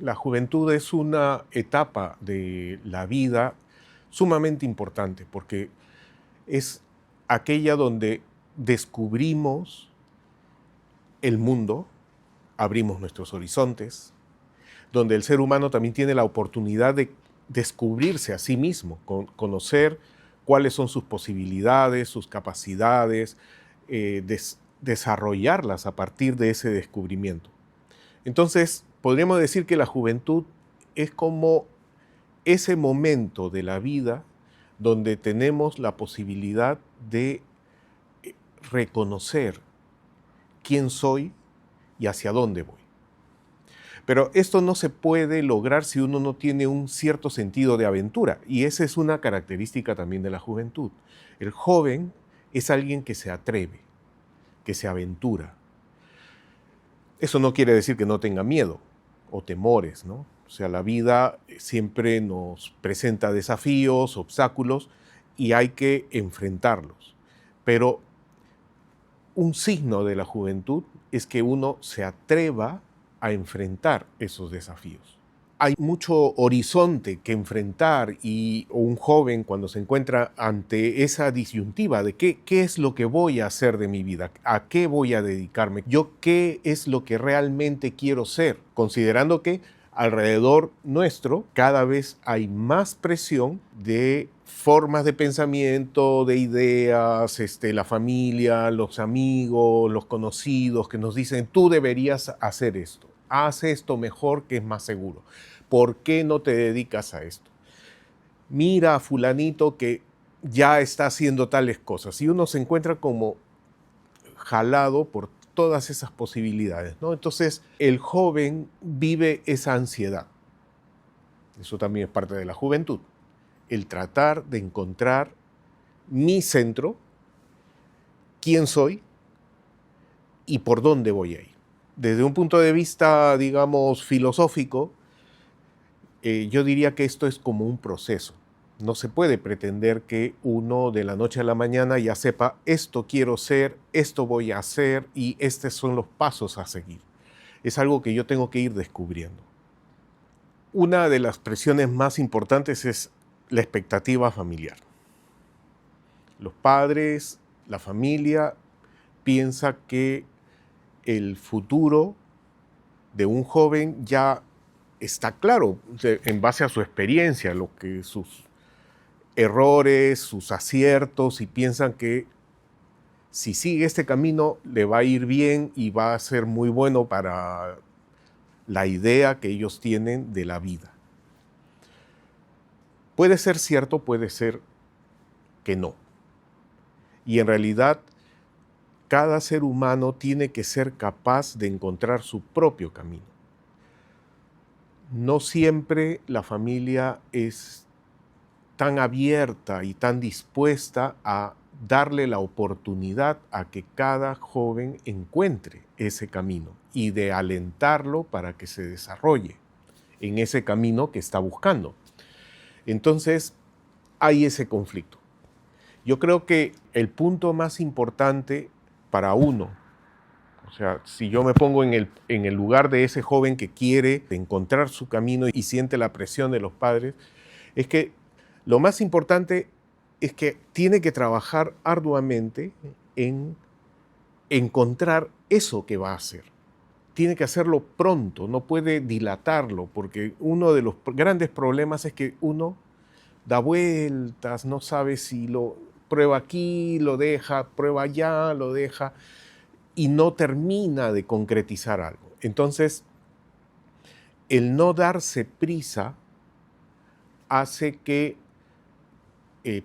La juventud es una etapa de la vida sumamente importante porque es aquella donde descubrimos el mundo, abrimos nuestros horizontes, donde el ser humano también tiene la oportunidad de descubrirse a sí mismo, conocer cuáles son sus posibilidades, sus capacidades, desarrollarlas a partir de ese descubrimiento. Entonces, podríamos decir que la juventud es como ese momento de la vida donde tenemos la posibilidad de reconocer quién soy y hacia dónde voy. Pero esto no se puede lograr si uno no tiene un cierto sentido de aventura, y esa es una característica también de la juventud. El joven es alguien que se atreve, que se aventura. Eso no quiere decir que no tenga miedo o temores, ¿no? O sea, la vida siempre nos presenta desafíos, obstáculos, y hay que enfrentarlos. Pero un signo de la juventud es que uno se atreva a enfrentar esos desafíos. Hay mucho horizonte que enfrentar y un joven cuando se encuentra ante esa disyuntiva de qué es lo que voy a hacer de mi vida, a qué voy a dedicarme, yo qué es lo que realmente quiero ser, considerando que alrededor nuestro cada vez hay más presión de formas de pensamiento, de ideas, la familia, los amigos, los conocidos que nos dicen tú deberías hacer esto, haz esto mejor que es más seguro. ¿Por qué no te dedicas a esto? Mira a fulanito que ya está haciendo tales cosas. Y uno se encuentra como jalado por todas esas posibilidades, ¿no? Entonces, el joven vive esa ansiedad. Eso también es parte de la juventud. El tratar de encontrar mi centro, quién soy y por dónde voy a ir. Desde un punto de vista, digamos, filosófico, yo diría que esto es como un proceso. No se puede pretender que uno de la noche a la mañana ya sepa esto quiero ser, esto voy a hacer y estos son los pasos a seguir. Es algo que yo tengo que ir descubriendo. Una de las presiones más importantes es la expectativa familiar. Los padres, la familia, piensa que el futuro de un joven ya está claro en base a su experiencia, sus errores, sus aciertos, y piensan que si sigue este camino le va a ir bien y va a ser muy bueno para la idea que ellos tienen de la vida. Puede ser cierto, puede ser que no. Y en realidad, cada ser humano tiene que ser capaz de encontrar su propio camino. No siempre la familia es tan abierta y tan dispuesta a darle la oportunidad a que cada joven encuentre ese camino y de alentarlo para que se desarrolle en ese camino que está buscando. Entonces, hay ese conflicto. Yo creo que el punto más importante para uno, o sea, si yo me pongo en el lugar de ese joven que quiere encontrar su camino y siente la presión de los padres, es que lo más importante es que tiene que trabajar arduamente en encontrar eso que va a hacer. Tiene que hacerlo pronto, no puede dilatarlo, porque uno de los grandes problemas es que uno da vueltas, no sabe si lo prueba aquí, lo deja, prueba allá, lo deja, y no termina de concretizar algo. Entonces, el no darse prisa hace que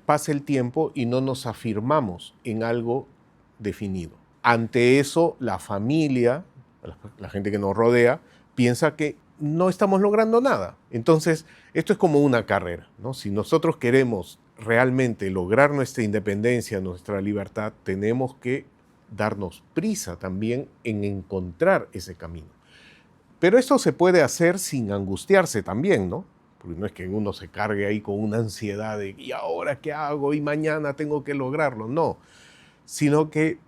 pase el tiempo y no nos afirmamos en algo definido. Ante eso, la familia, la gente que nos rodea, piensa que no estamos logrando nada. Entonces, esto es como una carrera, ¿no? Si nosotros queremos realmente lograr nuestra independencia, nuestra libertad, tenemos que darnos prisa también en encontrar ese camino. Pero esto se puede hacer sin angustiarse también, ¿no? Porque no es que uno se cargue ahí con una ansiedad de ¿y ahora qué hago? Y mañana tengo que lograrlo. No, sino que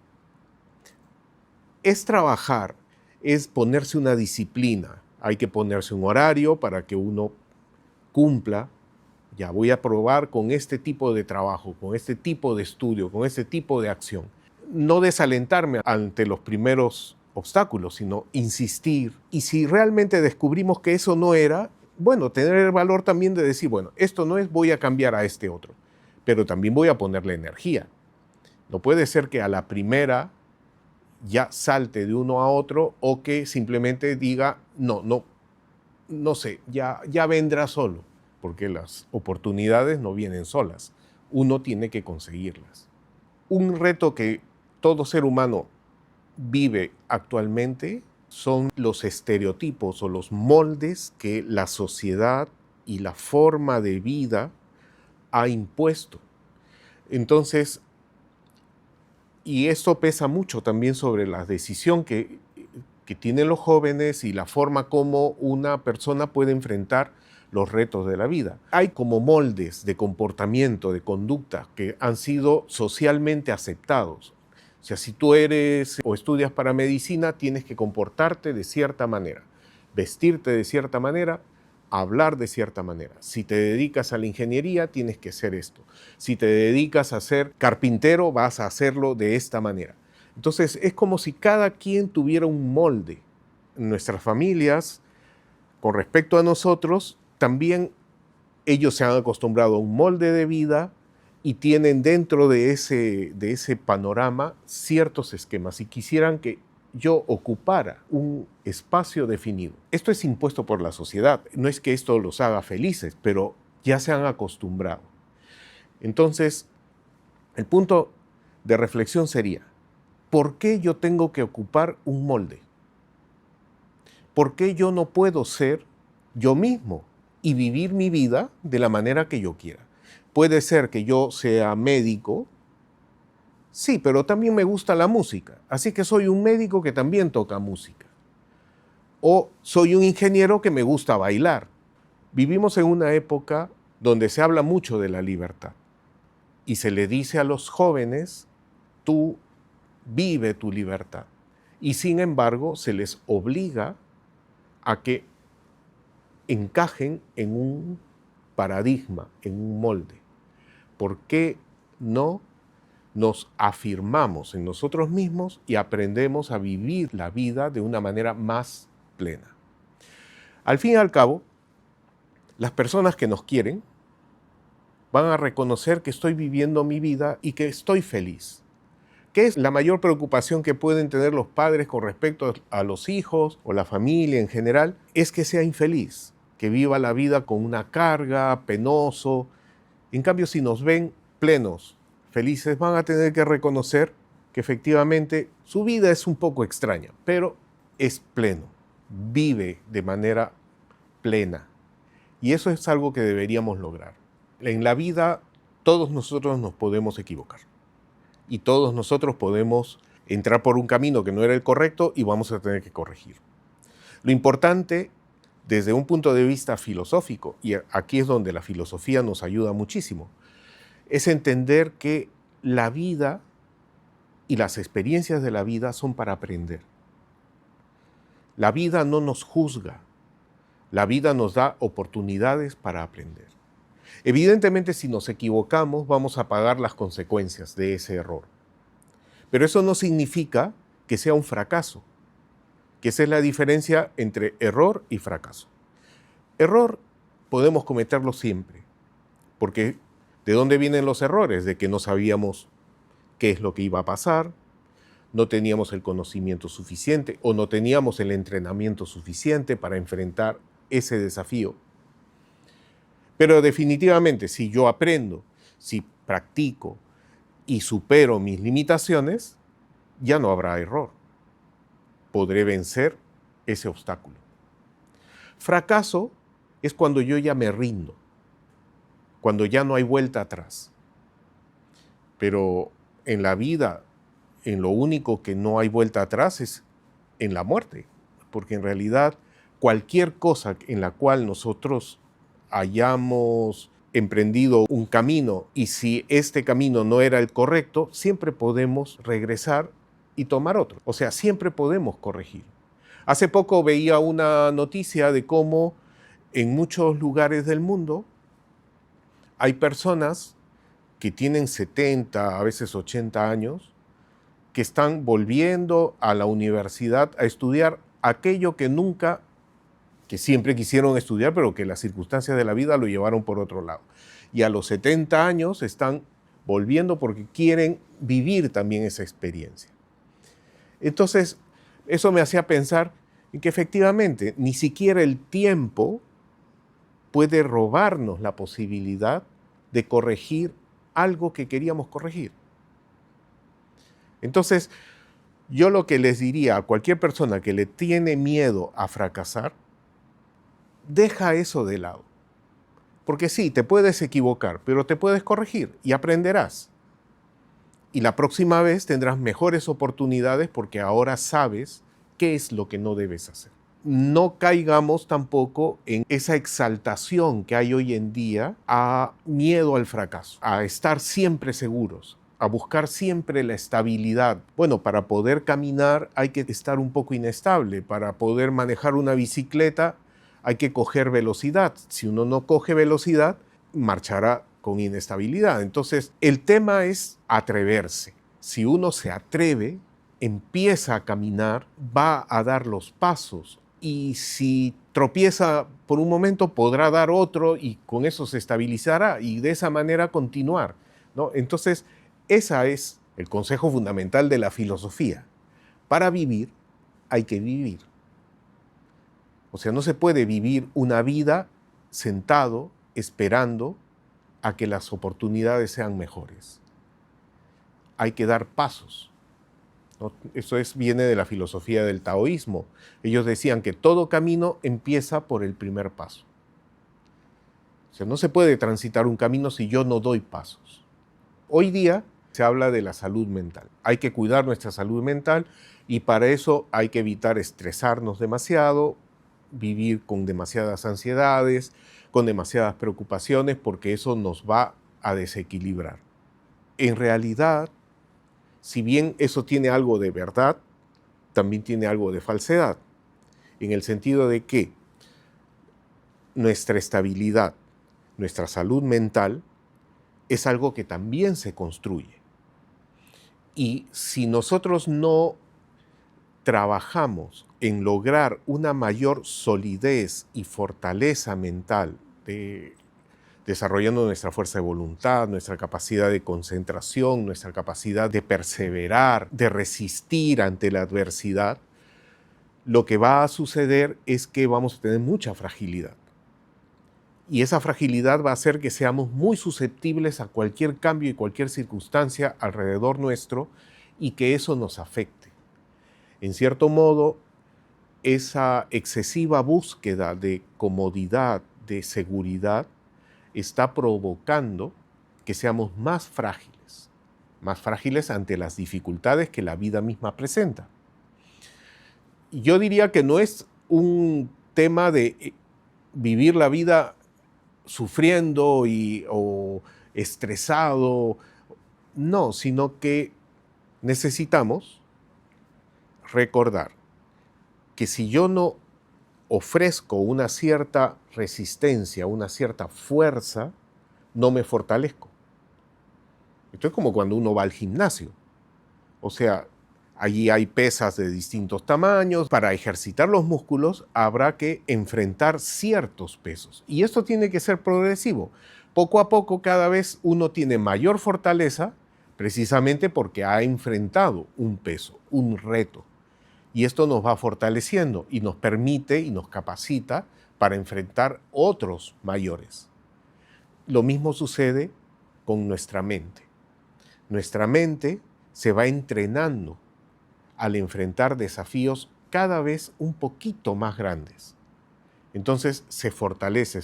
es trabajar, es ponerse una disciplina, Hay que ponerse un horario para que uno cumpla. Ya voy a probar con este tipo de trabajo, con este tipo de estudio, con este tipo de acción. No desalentarme ante los primeros obstáculos, sino insistir. Y si realmente descubrimos que eso no era, bueno, tener el valor también de decir, bueno, esto no es, voy a cambiar a este otro, pero también voy a ponerle energía. No puede ser que a la primera ya salte de uno a otro o que simplemente diga, no sé, ya vendrá solo, porque las oportunidades no vienen solas. Uno tiene que conseguirlas. Un reto que todo ser humano vive actualmente son los estereotipos o los moldes que la sociedad y la forma de vida ha impuesto. Entonces, y esto pesa mucho también sobre la decisión que tienen los jóvenes y la forma como una persona puede enfrentar los retos de la vida. Hay como moldes de comportamiento, de conducta, que han sido socialmente aceptados. O sea, si tú eres o estudias para medicina, tienes que comportarte de cierta manera, vestirte de cierta manera, hablar de cierta manera. Si te dedicas a la ingeniería, tienes que hacer esto. Si te dedicas a ser carpintero, vas a hacerlo de esta manera. Entonces, es como si cada quien tuviera un molde. Nuestras familias, con respecto a nosotros, también ellos se han acostumbrado a un molde de vida y tienen dentro de ese panorama ciertos esquemas y quisieran que yo ocupara un espacio definido. Esto es impuesto por la sociedad. No es que esto los haga felices, pero ya se han acostumbrado. Entonces, el punto de reflexión sería, ¿por qué yo tengo que ocupar un molde? ¿Por qué yo no puedo ser yo mismo y vivir mi vida de la manera que yo quiera? Puede ser que yo sea médico, sí, pero también me gusta la música, así que soy un médico que también toca música. O soy un ingeniero que me gusta bailar. Vivimos en una época donde se habla mucho de la libertad y se le dice a los jóvenes, tú vive tu libertad. Y sin embargo, se les obliga a que encajen en un paradigma, en un molde. ¿Por qué no nos afirmamos en nosotros mismos y aprendemos a vivir la vida de una manera más plena? Al fin y al cabo, las personas que nos quieren van a reconocer que estoy viviendo mi vida y que estoy feliz. ¿Qué es la mayor preocupación que pueden tener los padres con respecto a los hijos o la familia en general? Es que sea infeliz, que viva la vida con una carga, penoso. En cambio, si nos ven plenos, felices, van a tener que reconocer que efectivamente su vida es un poco extraña, pero es pleno, vive de manera plena. Y eso es algo que deberíamos lograr. En la vida, todos nosotros nos podemos equivocar. Y todos nosotros podemos entrar por un camino que no era el correcto y vamos a tener que corregir. Lo importante, desde un punto de vista filosófico, y aquí es donde la filosofía nos ayuda muchísimo, es entender que la vida y las experiencias de la vida son para aprender. La vida no nos juzga, la vida nos da oportunidades para aprender. Evidentemente, si nos equivocamos, vamos a pagar las consecuencias de ese error. Pero eso no significa que sea un fracaso, que esa es la diferencia entre error y fracaso. Error podemos cometerlo siempre, porque ¿de dónde vienen los errores? De que no sabíamos qué es lo que iba a pasar, no teníamos el conocimiento suficiente o no teníamos el entrenamiento suficiente para enfrentar ese desafío. Pero definitivamente, si yo aprendo, si practico y supero mis limitaciones, ya no habrá error. Podré vencer ese obstáculo. Fracaso es cuando yo ya me rindo, cuando ya no hay vuelta atrás. Pero en la vida, en lo único que no hay vuelta atrás es en la muerte, porque en realidad cualquier cosa en la cual nosotros hayamos emprendido un camino y si este camino no era el correcto, siempre podemos regresar y tomar otro. O sea, siempre podemos corregir. Hace poco veía una noticia de cómo en muchos lugares del mundo hay personas que tienen 70, a veces 80 años, que están volviendo a la universidad a estudiar aquello que siempre quisieron estudiar, pero que las circunstancias de la vida lo llevaron por otro lado. Y a los 70 años están volviendo porque quieren vivir también esa experiencia. Entonces, eso me hacía pensar en que efectivamente ni siquiera el tiempo puede robarnos la posibilidad de corregir algo que queríamos corregir. Entonces, yo lo que les diría a cualquier persona que le tiene miedo a fracasar, deja eso de lado. Porque sí, te puedes equivocar, pero te puedes corregir y aprenderás. Y la próxima vez tendrás mejores oportunidades porque ahora sabes qué es lo que no debes hacer. No caigamos tampoco en esa exaltación que hay hoy en día a miedo al fracaso, a estar siempre seguros, a buscar siempre la estabilidad. Bueno, para poder caminar hay que estar un poco inestable, para poder manejar una bicicleta hay que coger velocidad. Si uno no coge velocidad, marchará con inestabilidad. Entonces, el tema es atreverse. Si uno se atreve, empieza a caminar, va a dar los pasos. Y si tropieza por un momento, podrá dar otro y con eso se estabilizará y de esa manera continuar, ¿no? Entonces, ese es el consejo fundamental de la filosofía. Para vivir, hay que vivir. O sea, no se puede vivir una vida sentado, esperando a que las oportunidades sean mejores. Hay que dar pasos, ¿no? Eso viene de la filosofía del taoísmo. Ellos decían que todo camino empieza por el primer paso. O sea, no se puede transitar un camino si yo no doy pasos. Hoy día se habla de la salud mental. Hay que cuidar nuestra salud mental y para eso hay que evitar estresarnos demasiado, vivir con demasiadas ansiedades, con demasiadas preocupaciones, porque eso nos va a desequilibrar. En realidad, si bien eso tiene algo de verdad, también tiene algo de falsedad, en el sentido de que nuestra estabilidad, nuestra salud mental, es algo que también se construye. Y si nosotros no trabajamos en lograr una mayor solidez y fortaleza mental, desarrollando nuestra fuerza de voluntad, nuestra capacidad de concentración, nuestra capacidad de perseverar, de resistir ante la adversidad, lo que va a suceder es que vamos a tener mucha fragilidad. Y esa fragilidad va a hacer que seamos muy susceptibles a cualquier cambio y cualquier circunstancia alrededor nuestro y que eso nos afecte. En cierto modo, esa excesiva búsqueda de comodidad, de seguridad, está provocando que seamos más frágiles ante las dificultades que la vida misma presenta. Yo diría que no es un tema de vivir la vida sufriendo o estresado, no, sino que necesitamos recordar que si yo no ofrezco una cierta resistencia, una cierta fuerza, no me fortalezco. Esto es como cuando uno va al gimnasio. O sea, allí hay pesas de distintos tamaños. Para ejercitar los músculos habrá que enfrentar ciertos pesos. Y esto tiene que ser progresivo. Poco a poco, cada vez uno tiene mayor fortaleza, precisamente porque ha enfrentado un peso, un reto. Y esto nos va fortaleciendo y nos permite y nos capacita para enfrentar otros mayores. Lo mismo sucede con nuestra mente. Nuestra mente se va entrenando al enfrentar desafíos cada vez un poquito más grandes. Entonces se fortalece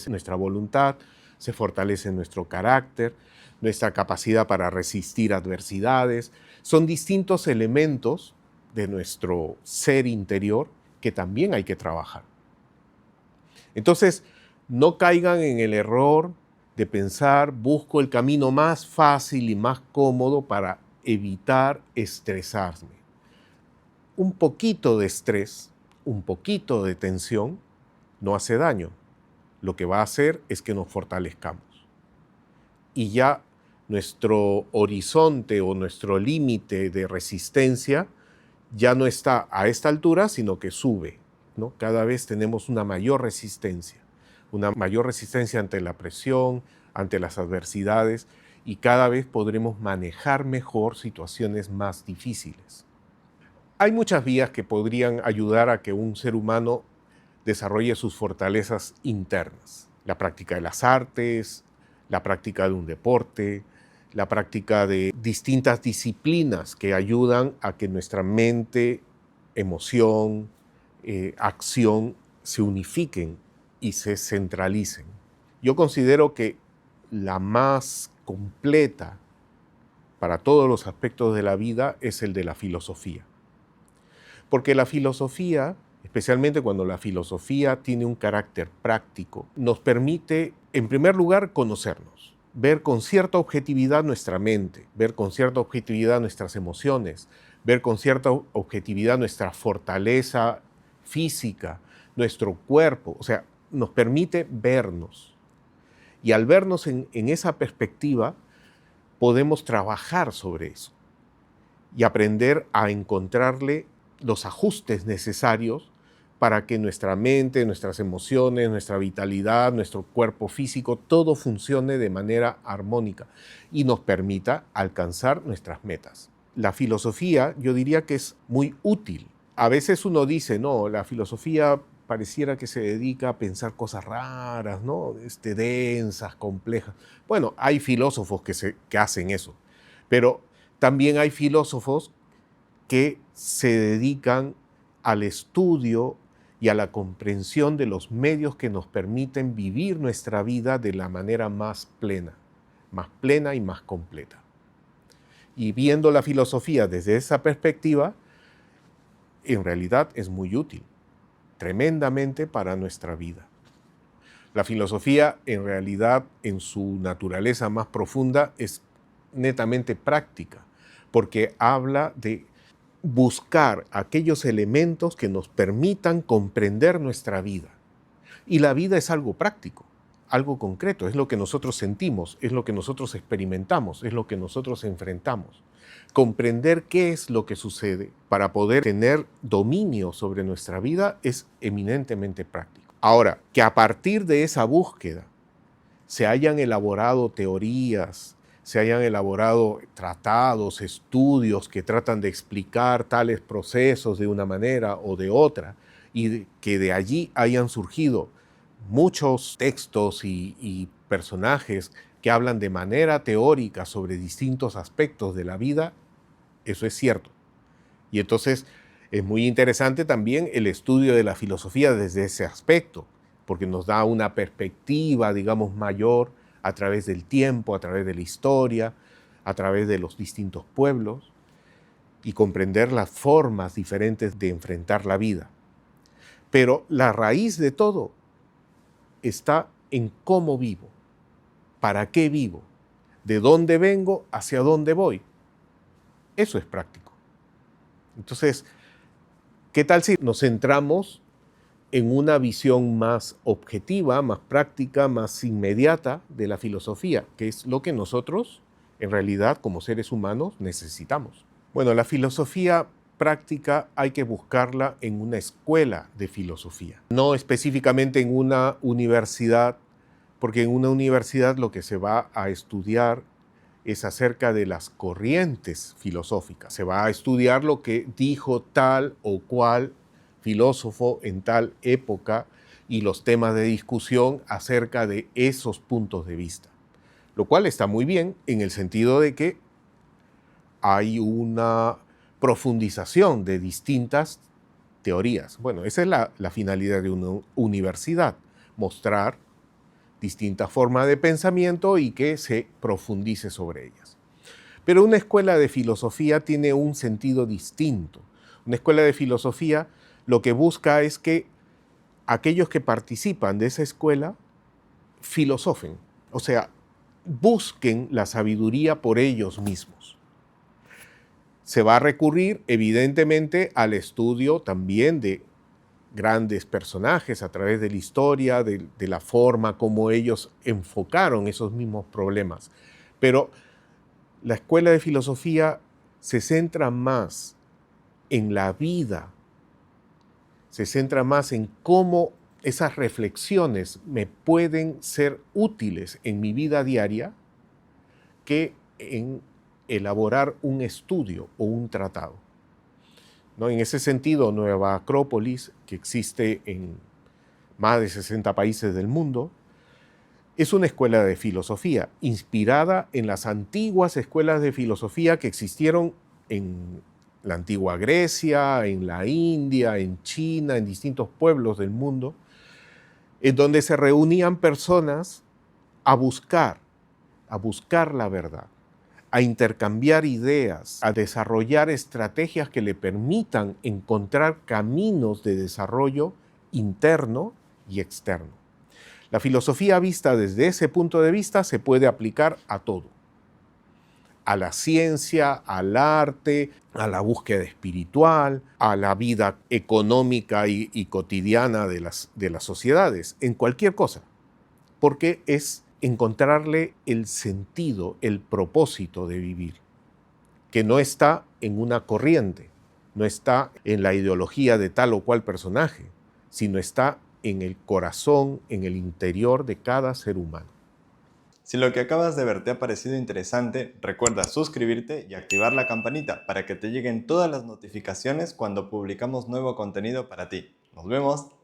nuestra voluntad, se fortalece nuestro carácter, nuestra capacidad para resistir adversidades. Son distintos elementos de nuestro ser interior que también hay que trabajar. Entonces, no caigan en el error de pensar, busco el camino más fácil y más cómodo para evitar estresarme. Un poquito de estrés un poquito de tensión no hace daño. Lo que va a hacer es que nos fortalezcamos. Y ya nuestro horizonte o nuestro límite de resistencia ya no está a esta altura, sino que sube, ¿no? Cada vez tenemos una mayor resistencia ante la presión, ante las adversidades, y cada vez podremos manejar mejor situaciones más difíciles. Hay muchas vías que podrían ayudar a que un ser humano desarrolle sus fortalezas internas. La práctica de las artes, la práctica de un deporte, la práctica de distintas disciplinas que ayudan a que nuestra mente, emoción, acción se unifiquen y se centralicen. Yo considero que la más completa para todos los aspectos de la vida es el de la filosofía. Porque la filosofía, especialmente cuando la filosofía tiene un carácter práctico, nos permite, en primer lugar, conocernos, ver con cierta objetividad nuestra mente, ver con cierta objetividad nuestras emociones, ver con cierta objetividad nuestra fortaleza física, nuestro cuerpo, o sea, nos permite vernos. Y al vernos en esa perspectiva, podemos trabajar sobre eso y aprender a encontrarle los ajustes necesarios para que nuestra mente, nuestras emociones, nuestra vitalidad, nuestro cuerpo físico, todo funcione de manera armónica y nos permita alcanzar nuestras metas. La filosofía, yo diría que es muy útil. A veces uno dice, no, la filosofía pareciera que se dedica a pensar cosas raras, ¿no? Densas, complejas. Bueno, hay filósofos que hacen eso, pero también hay filósofos que se dedican al estudio y a la comprensión de los medios que nos permiten vivir nuestra vida de la manera más plena y más completa. Y viendo la filosofía desde esa perspectiva, en realidad es muy útil, tremendamente para nuestra vida. La filosofía, en realidad, en su naturaleza más profunda, es netamente práctica, porque habla de buscar aquellos elementos que nos permitan comprender nuestra vida. Y la vida es algo práctico, algo concreto, es lo que nosotros sentimos, es lo que nosotros experimentamos, es lo que nosotros enfrentamos. Comprender qué es lo que sucede para poder tener dominio sobre nuestra vida es eminentemente práctico. Ahora, que a partir de esa búsqueda se hayan elaborado teorías, se hayan elaborado tratados, estudios que tratan de explicar tales procesos de una manera o de otra, y que de allí hayan surgido muchos textos y personajes que hablan de manera teórica sobre distintos aspectos de la vida, eso es cierto. Y entonces es muy interesante también el estudio de la filosofía desde ese aspecto, porque nos da una perspectiva, digamos, mayor a través del tiempo, a través de la historia, a través de los distintos pueblos, y comprender las formas diferentes de enfrentar la vida. Pero la raíz de todo está en cómo vivo, para qué vivo, de dónde vengo, hacia dónde voy. Eso es práctico. Entonces, ¿qué tal si nos centramos en una visión más objetiva, más práctica, más inmediata de la filosofía, que es lo que nosotros, en realidad, como seres humanos, necesitamos? Bueno, la filosofía práctica hay que buscarla en una escuela de filosofía, no específicamente en una universidad, porque en una universidad lo que se va a estudiar es acerca de las corrientes filosóficas. Se va a estudiar lo que dijo tal o cual filósofo en tal época y los temas de discusión acerca de esos puntos de vista. Lo cual está muy bien en el sentido de que hay una profundización de distintas teorías. Bueno, esa es la finalidad de una universidad, mostrar distintas formas de pensamiento y que se profundice sobre ellas. Pero una escuela de filosofía tiene un sentido distinto. Una escuela de filosofía lo que busca es que aquellos que participan de esa escuela filosofen, o sea, busquen la sabiduría por ellos mismos. Se va a recurrir, evidentemente, al estudio también de grandes personajes a través de la historia, de la forma como ellos enfocaron esos mismos problemas. Pero la escuela de filosofía se centra más en la vida, se centra más en cómo esas reflexiones me pueden ser útiles en mi vida diaria que en elaborar un estudio o un tratado, ¿no? En ese sentido, Nueva Acrópolis, que existe en más de 60 países del mundo, es una escuela de filosofía inspirada en las antiguas escuelas de filosofía que existieron en la antigua Grecia, en la India, en China, en distintos pueblos del mundo, en donde se reunían personas a buscar la verdad, a intercambiar ideas, a desarrollar estrategias que le permitan encontrar caminos de desarrollo interno y externo. La filosofía vista desde ese punto de vista se puede aplicar a todo, a la ciencia, al arte, a la búsqueda espiritual, a la vida económica y cotidiana de las sociedades, en cualquier cosa, porque es encontrarle el sentido, el propósito de vivir, que no está en una corriente, no está en la ideología de tal o cual personaje, sino está en el corazón, en el interior de cada ser humano. Si lo que acabas de ver te ha parecido interesante, recuerda suscribirte y activar la campanita para que te lleguen todas las notificaciones cuando publicamos nuevo contenido para ti. ¡Nos vemos!